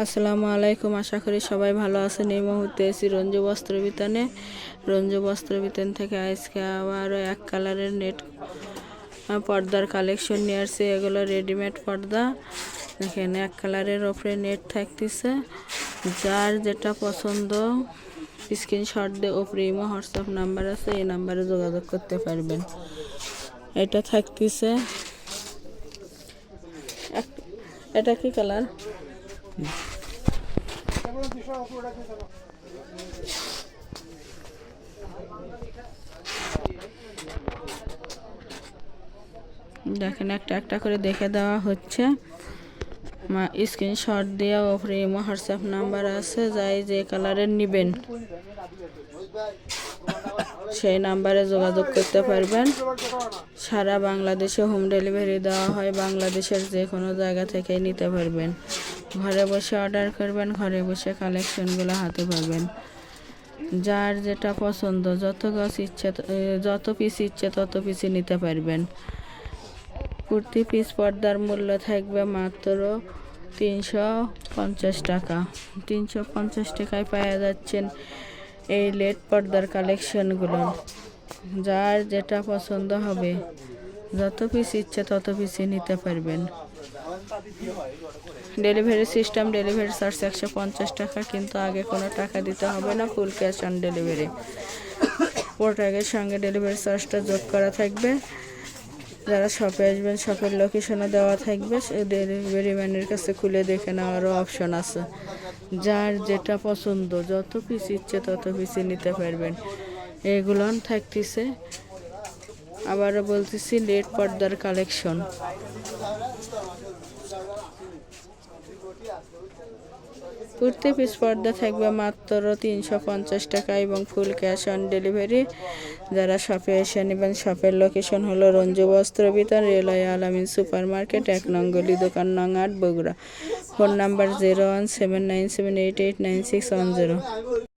আসসালামু আলাইকুম। আশা করি সবাই ভালো আছেন। এই মুহূর্তে এসি রঞ্জু বস্ত্র বিতানে। রঞ্জু বস্ত্র বিতান থেকে আজকে আবারও এক কালারের নেট পর্দার কালেকশন নিয়ে আসছে। এগুলো রেডিমেড পর্দা। এখানে এক কালারের ওপরে নেট থাকতেছে। যার যেটা পছন্দ স্ক্রিনশট দিয়ে ওপরে ইমো হোয়াটসঅ্যাপ নাম্বার আছে, এই নাম্বারে যোগাযোগ করতে পারবেন। এটা থাকতেছে, এটা কি কালার? দেখেন একটা একটা করে দেখে দেওয়া হচ্ছে। স্ক্রিনশট দিয়ে ওপরে ইমো হোয়াটসঅ্যাপ নাম্বার আছে, যাই যে কালারের নেবেন সেই নাম্বারে যোগাযোগ করতে পারবেন। সারা বাংলাদেশে হোম ডেলিভারি দেওয়া হয়। বাংলাদেশের যে কোনো জায়গা থেকেই নিতে পারবেন। ঘরে বসে অর্ডার করবেন, ঘরে বসে কালেকশনগুলো হাতে পাবেন। যার যেটা পছন্দ, যত পিস ইচ্ছে তত পিসই নিতে পারবেন। প্রতি পিস পর্দার মূল্য থাকবে মাত্র 350 টাকা। 350 টাকায় পাওয়া যাচ্ছেন এই লেট পর্দার কালেকশনগুলো। যার যেটা পছন্দ হবে, যত পিস ইচ্ছে তত পিসই নিতে পারবেন। ডেলিভারি সিস্টেম, ডেলিভারি চার্জ 150 টাকা, কিন্তু আগে কোনো টাকা দিতে হবে না। Full cash on delivery. প্রোডাক্টের সঙ্গে ডেলিভারি চার্জটা যোগ করা থাকবে। যারা শপে আসবেন, শপের লোকেশনও দেওয়া থাকবে। ডেলিভারি ম্যানের কাছে খুলে দেখে নেওয়ারও অপশন আছে। যার যেটা পছন্দ, যত পিস ইচ্ছে তত পিসই নিতে পারবেন। এগুলো থাকতেছে, আবারও বলতেছি, লেট পর্দার কালেকশন। প্রতি পিস পর্দা থাকবে মাত্র 350 টাকা এবং ফুল ক্যাশ অন ডেলিভারি। যারা শপে এসে নেবেন, শপের লোকেশন হলো রঞ্জু বস্ত্র বিতান, রেলওয়ে আলামিন সুপার মার্কেট, 1 নং গলি, দোকান নং 8, বগুড়া। Phone number 017978896110।